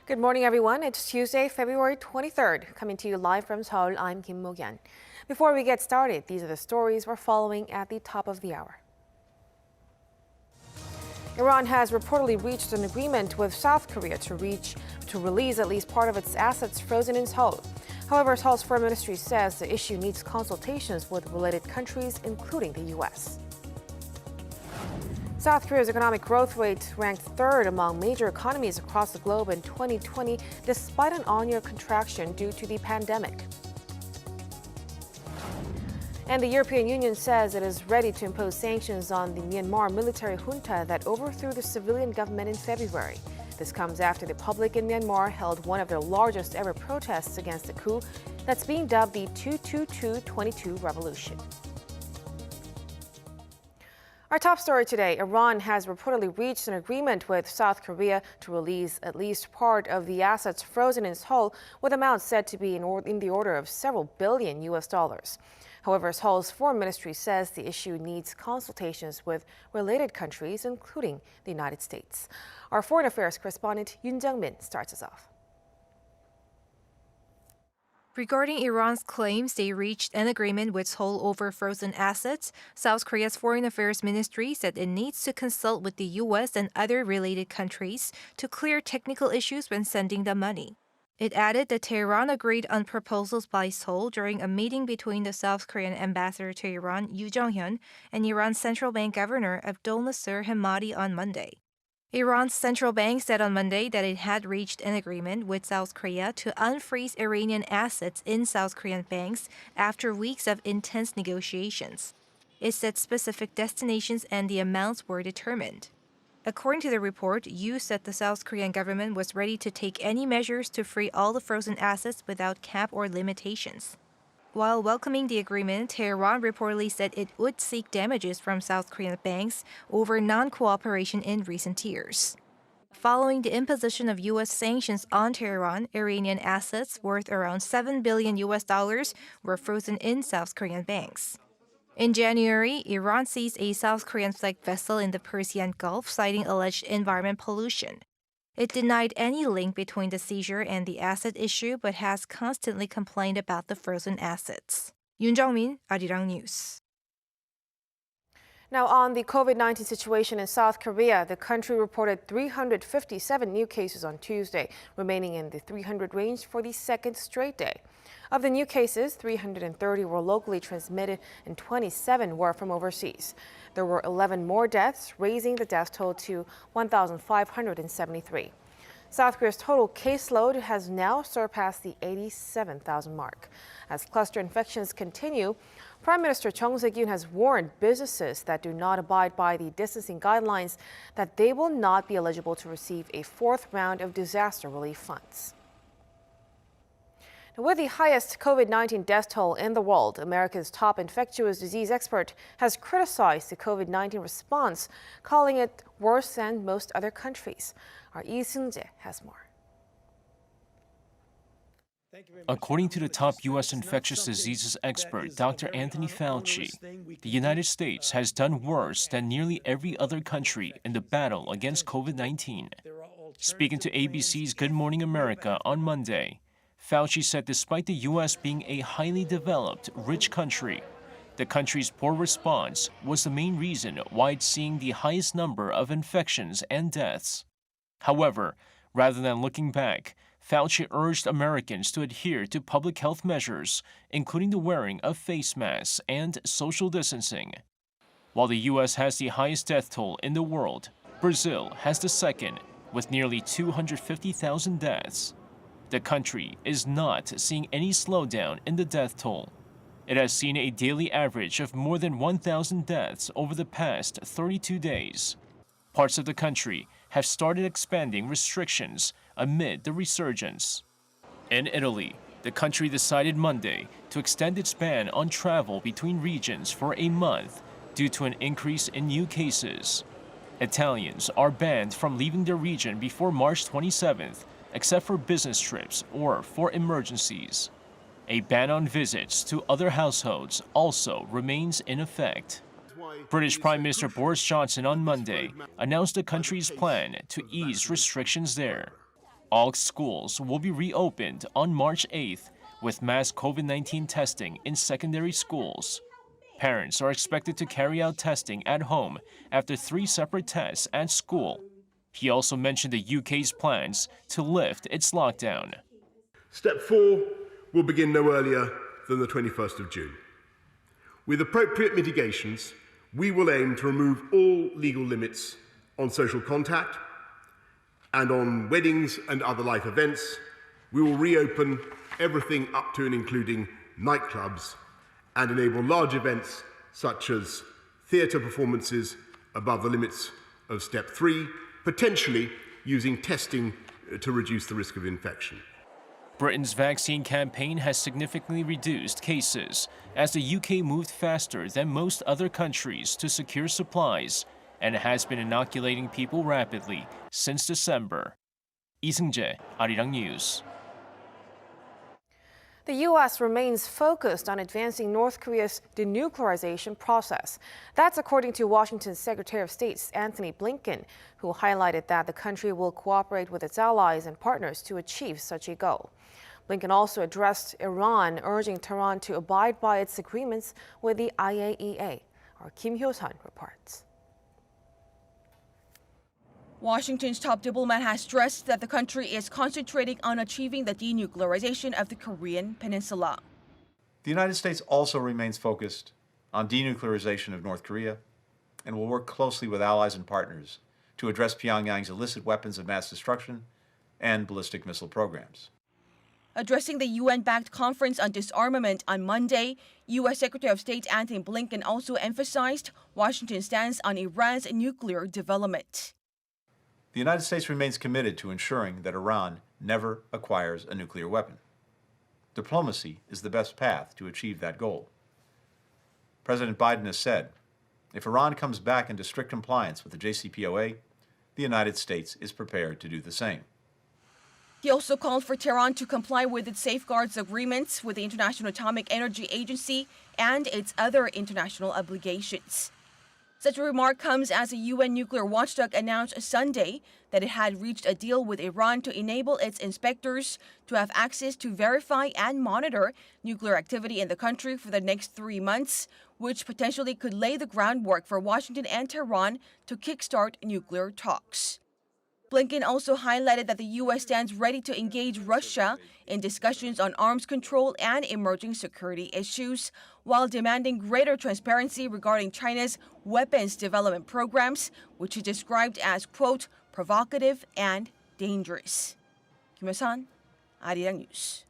Good morning, everyone. It's Tuesday, February 23rd. Coming to you live from Seoul, I'm Kim Mo-Gyan. Before we get started, these are the stories we're following at the top of the hour. Iran has reportedly reached an agreement with South Korea to release at least part of its assets frozen in Seoul. However, Seoul's foreign ministry says the issue needs consultations with related countries, including the U.S. South Korea's economic growth rate ranked third among major economies across the globe in 2020, despite an on-year contraction due to the pandemic. And the European Union says it is ready to impose sanctions on the Myanmar military junta that overthrew the civilian government in February. This comes after the public in Myanmar held one of their largest ever protests against the coup that's being dubbed the 22222 revolution. Our top story today, Iran has reportedly reached an agreement with South Korea to release at least part of the assets frozen in Seoul, with amounts said to be in the order of several billion US dollars. However, Seoul's foreign ministry says the issue needs consultations with related countries, including the United States. Our foreign affairs correspondent Yoon Jung-min starts us off. Regarding Iran's claims they reached an agreement with Seoul over frozen assets, South Korea's Foreign Affairs Ministry said it needs to consult with the U.S. and other related countries to clear technical issues when sending the money. It added that Tehran agreed on proposals by Seoul during a meeting between the South Korean ambassador to Iran, Yoo Jong-hyun, and Iran's central bank governor, Abdul Nasser Hemmadi, on Monday. Iran's central bank said on Monday that it had reached an agreement with South Korea to unfreeze Iranian assets in South Korean banks after weeks of intense negotiations. It said specific destinations and the amounts were determined. According to the report, Yoo said the South Korean government was ready to take any measures to free all the frozen assets without cap or limitations. While welcoming the agreement, Tehran reportedly said it would seek damages from South Korean banks over non-cooperation in recent years. Following the imposition of U.S. sanctions on Tehran, Iranian assets worth around $7 billion were frozen in South Korean banks. In January, Iran seized a South Korean-flagged vessel in the Persian Gulf, citing alleged environment pollution. It denied any link between the seizure and the asset issue, but has constantly complained about the frozen assets. Yoon Jung-min, Arirang News. Now, on the COVID-19 situation in South Korea, the country reported 357 new cases on Tuesday, remaining in the 300 range for the second straight day. Of the new cases, 330 were locally transmitted and 27 were from overseas. There were 11 more deaths, raising the death toll to 1,573. South Korea's total caseload has now surpassed the 87,000 mark. As cluster infections continue, Prime Minister Chung Se-kyun has warned businesses that do not abide by the distancing guidelines that they will not be eligible to receive a fourth round of disaster relief funds. With the highest COVID-19 death toll in the world, America's top infectious disease expert has criticized the COVID-19 response, calling it worse than most other countries. Our Lee Seung-jae has more. According to the top U.S. infectious diseases expert, Dr. Anthony Fauci, the United States has done worse than nearly every other country in the battle against COVID-19. Speaking to ABC's Good Morning America on Monday, Fauci said despite the U.S. being a highly developed, rich country, the country's poor response was the main reason why it's seeing the highest number of infections and deaths. However, rather than looking back, Fauci urged Americans to adhere to public health measures, including the wearing of face masks and social distancing. While the U.S. has the highest death toll in the world, Brazil has the second, with nearly 250,000 deaths. The country is not seeing any slowdown in the death toll. It has seen a daily average of more than 1,000 deaths over the past 32 days. Parts of the country have started expanding restrictions amid the resurgence. In Italy, the country decided Monday to extend its ban on travel between regions for a month due to an increase in new cases. Italians are banned from leaving their region before March 27th, except for business trips or for emergencies. A ban on visits to other households also remains in effect. British Prime Minister Boris Johnson on Monday announced the country's plan to ease restrictions there. All schools will be reopened on March 8th with mass COVID-19 testing in secondary schools. Parents are expected to carry out testing at home after 3 separate tests at school. He also mentioned the UK's plans to lift its lockdown. Step 4 will begin no earlier than the 21st of June. With appropriate mitigations, we will aim to remove all legal limits on social contact, and on weddings and other life events, we will reopen everything up to and including nightclubs and enable large events such as theatre performances above the limits of Step 3, potentially using testing to reduce the risk of infection. Britain's vaccine campaign has significantly reduced cases as the UK moved faster than most other countries to secure supplies and has been inoculating people rapidly since December. Lee Seung-jae, Arirang News. The U.S. remains focused on advancing North Korea's denuclearization process. That's according to Washington's Secretary of State Antony Blinken, who highlighted that the country will cooperate with its allies and partners to achieve such a goal. Blinken also addressed Iran, urging Tehran to abide by its agreements with the IAEA. Our Kim Hyo-sun reports. Washington's top diplomat has stressed that the country is concentrating on achieving the denuclearization of the Korean Peninsula. The United States also remains focused on denuclearization of North Korea and will work closely with allies and partners to address Pyongyang's illicit weapons of mass destruction and ballistic missile programs. Addressing the UN-backed conference on disarmament on Monday, U.S. Secretary of State Antony Blinken also emphasized Washington's stance on Iran's nuclear development. The United States remains committed to ensuring that Iran never acquires a nuclear weapon. Diplomacy is the best path to achieve that goal. President Biden has said, if Iran comes back into strict compliance with the JCPOA, the United States is prepared to do the same. He also called for Tehran to comply with its safeguards agreements with the International Atomic Energy Agency and its other international obligations. Such a remark comes as a UN nuclear watchdog announced Sunday that it had reached a deal with Iran to enable its inspectors to have access to verify and monitor nuclear activity in the country for the next 3 months, which potentially could lay the groundwork for Washington and Tehran to kickstart nuclear talks. Blinken also highlighted that the U.S. stands ready to engage Russia in discussions on arms control and emerging security issues, while demanding greater transparency regarding China's weapons development programs, which he described as, quote, provocative and dangerous. Kim Hyo-sun, Arirang News.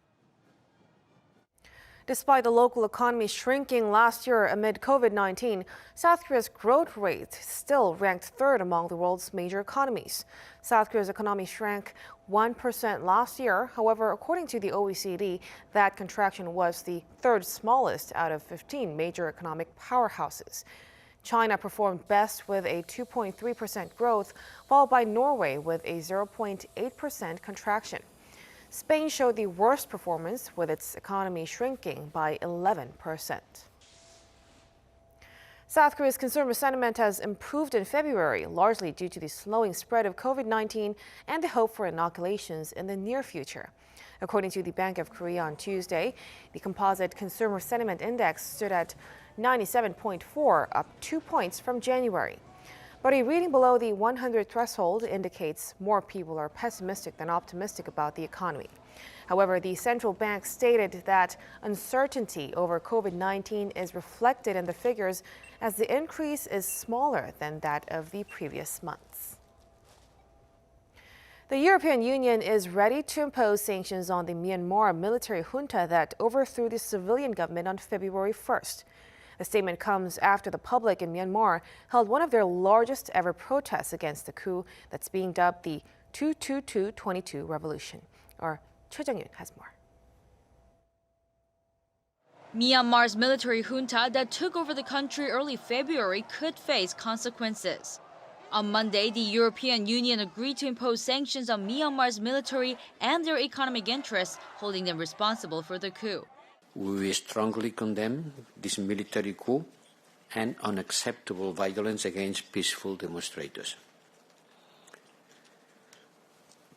Despite the local economy shrinking last year amid COVID-19, South Korea's growth rate still ranked third among the world's major economies. South Korea's economy shrank 1% last year. However, according to the OECD, that contraction was the third smallest out of 15 major economic powerhouses. China performed best with a 2.3% growth, followed by Norway with a 0.8% contraction. Spain showed the worst performance, with its economy shrinking by 11%. South Korea's consumer sentiment has improved in February, largely due to the slowing spread of COVID-19 and the hope for inoculations in the near future. According to the Bank of Korea on Tuesday, the composite consumer sentiment index stood at 97.4, up 2 points from January. But a reading below the 100 threshold indicates more people are pessimistic than optimistic about the economy. However, the central bank stated that uncertainty over COVID-19 is reflected in the figures, as the increase is smaller than that of the previous months. The European Union is ready to impose sanctions on the Myanmar military junta that overthrew the civilian government on February 1st. The statement comes after the public in Myanmar held one of their largest ever protests against the coup that's being dubbed the 22222 revolution. Our Choi Jung-yun has more. Myanmar's military junta that took over the country early February could face consequences. On Monday, the European Union agreed to impose sanctions on Myanmar's military and their economic interests, holding them responsible for the coup. We strongly condemn this military coup and unacceptable violence against peaceful demonstrators.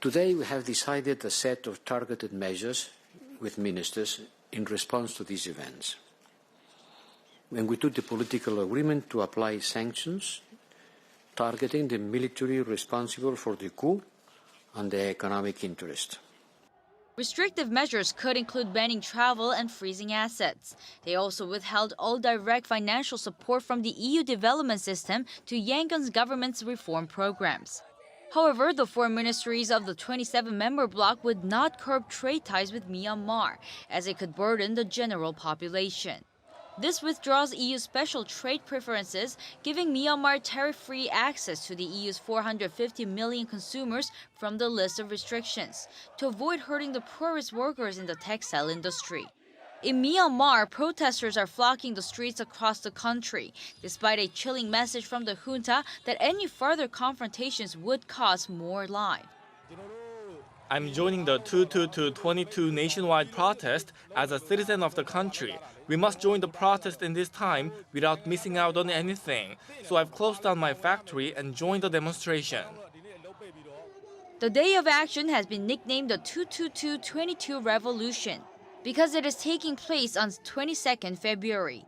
Today we have decided a set of targeted measures with ministers in response to these events. And we took the political agreement to apply sanctions targeting the military responsible for the coup and the economic interest. Restrictive measures could include banning travel and freezing assets. They also withheld all direct financial support from the EU development system to Yangon's government's reform programs. However, the foreign ministries of the 27-member bloc would not curb trade ties with Myanmar, as it could burden the general population. This withdraws EU special trade preferences, giving Myanmar tariff-free access to the EU's 450 million consumers from the list of restrictions, to avoid hurting the poorest workers in the textile industry. In Myanmar, protesters are flocking the streets across the country, despite a chilling message from the junta that any further confrontations would cause more lives. I'm joining the 2222 nationwide protest as a citizen of the country. We must join the protest in this time without missing out on anything. So I've closed down my factory and joined the demonstration. The day of action has been nicknamed the 22222 Revolution because it is taking place on 22nd February.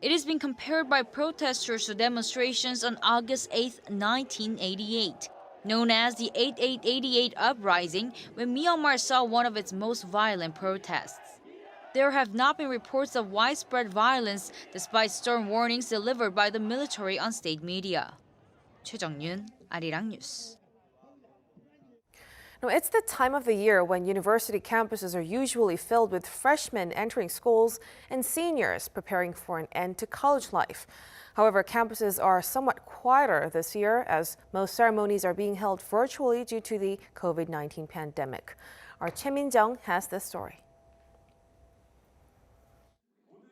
It has been compared by protesters to demonstrations on August 8, 1988. Known as the 8888 Uprising, when Myanmar saw one of its most violent protests. There have not been reports of widespread violence despite stern warnings delivered by the military on state media. 최정윤, Arirang News. Now, it's the time of the year when university campuses are usually filled with freshmen entering schools and seniors preparing for an end to college life. However, campuses are somewhat quieter this year as most ceremonies are being held virtually due to the COVID-19 pandemic. Our Choi Min-jung has this story.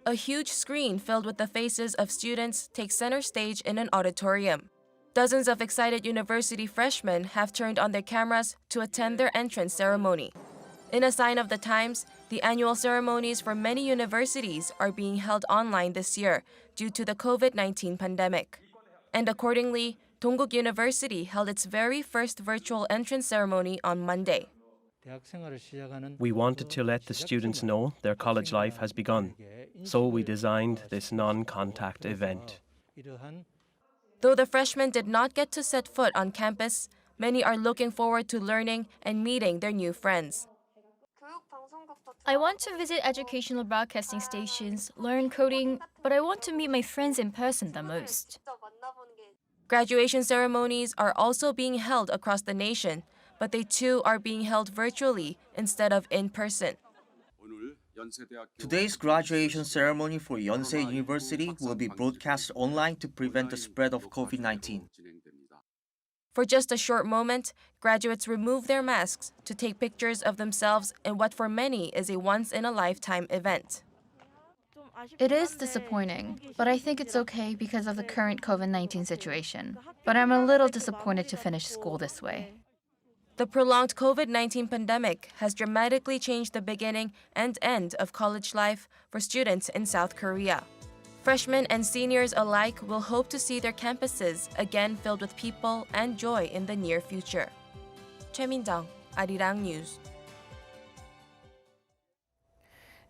A huge screen filled with the faces of students takes center stage in an auditorium. Dozens of excited university freshmen have turned on their cameras to attend their entrance ceremony. In a sign of the times, the annual ceremonies for many universities are being held online this year due to the COVID-19 pandemic. And accordingly, Dongguk University held its very first virtual entrance ceremony on Monday. We wanted to let the students know their college life has begun, so we designed this non-contact event. Though the freshmen did not get to set foot on campus, many are looking forward to learning and meeting their new friends. I want to visit educational broadcasting stations, learn coding, but I want to meet my friends in person the most. Graduation ceremonies are also being held across the nation, but they too are being held virtually instead of in person. Today's graduation ceremony for Yonsei University will be broadcast online to prevent the spread of COVID-19. For just a short moment, graduates remove their masks to take pictures of themselves in what for many is a once-in-a-lifetime event. It is disappointing, but I think it's okay because of the current COVID-19 situation. But I'm a little disappointed to finish school this way. The prolonged COVID-19 pandemic has dramatically changed the beginning and end of college life for students in South Korea. Freshmen and seniors alike will hope to see their campuses again filled with people and joy in the near future. Choi Min-jung, Arirang News.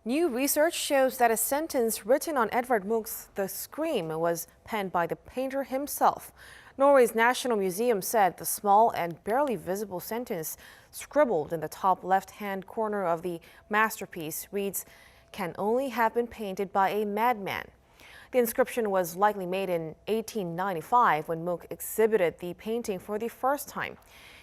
New research shows that a sentence written on Edvard Munch's The Scream was penned by the painter himself. Norway's National Museum said the small and barely visible sentence scribbled in the top left-hand corner of the masterpiece reads, "Can only have been painted by a madman." The inscription was likely made in 1895 when Munch exhibited the painting for the first time.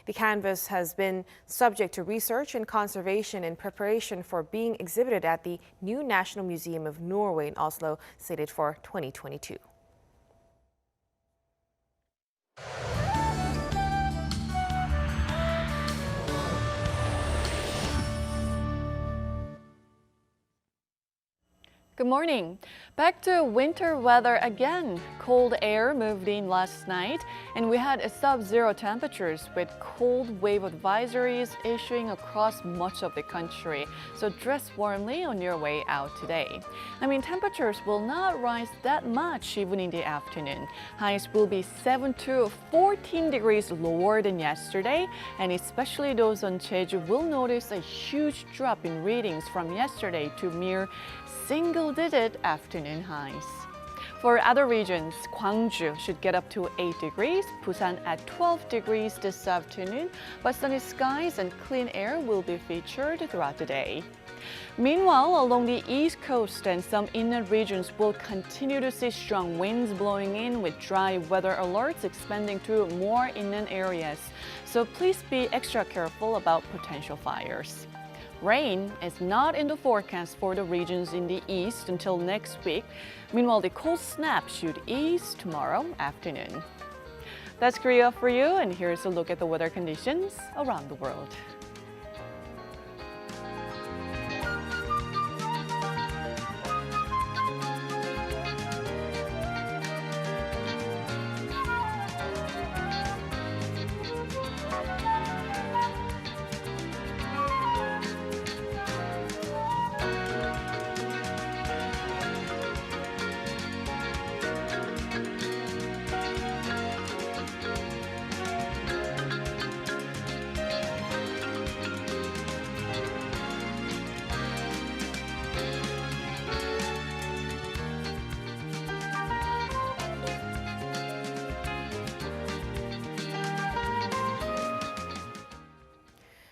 The canvas has been subject to research and conservation in preparation for being exhibited at the new National Museum of Norway in Oslo, slated for 2022. Good morning. Back to winter weather again. Cold air moved in last night, and we had sub-zero temperatures with cold wave advisories issuing across much of the country. So dress warmly on your way out today. Temperatures will not rise that much even in the afternoon. Highs will be 7 to 14 degrees lower than yesterday, and especially those on Jeju will notice a huge drop in readings from yesterday to mere single-digit afternoon highs. For other regions, Gwangju should get up to 8 degrees, Busan at 12 degrees this afternoon, but sunny skies and clean air will be featured throughout the day. Meanwhile, along the east coast and some inland regions will continue to see strong winds blowing in with dry weather alerts expanding to more inland areas. So please be extra careful about potential fires. Rain is not in the forecast for the regions in the east until next week. Meanwhile, the cold snap should ease tomorrow afternoon. That's Korea for you, and here's a look at the weather conditions around the world.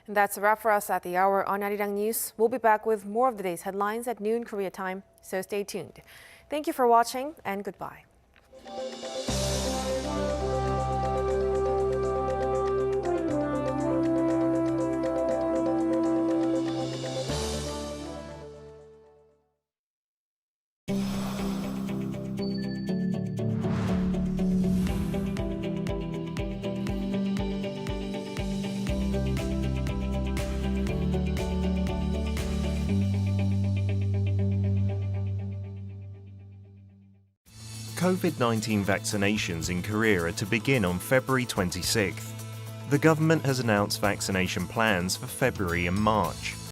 And that's a wrap for us at the hour on Arirang News. We'll be back with more of the day's headlines at noon Korea time, so stay tuned. Thank you for watching, and goodbye. COVID-19 vaccinations in Korea are to begin on February 26th. The government has announced vaccination plans for February and March.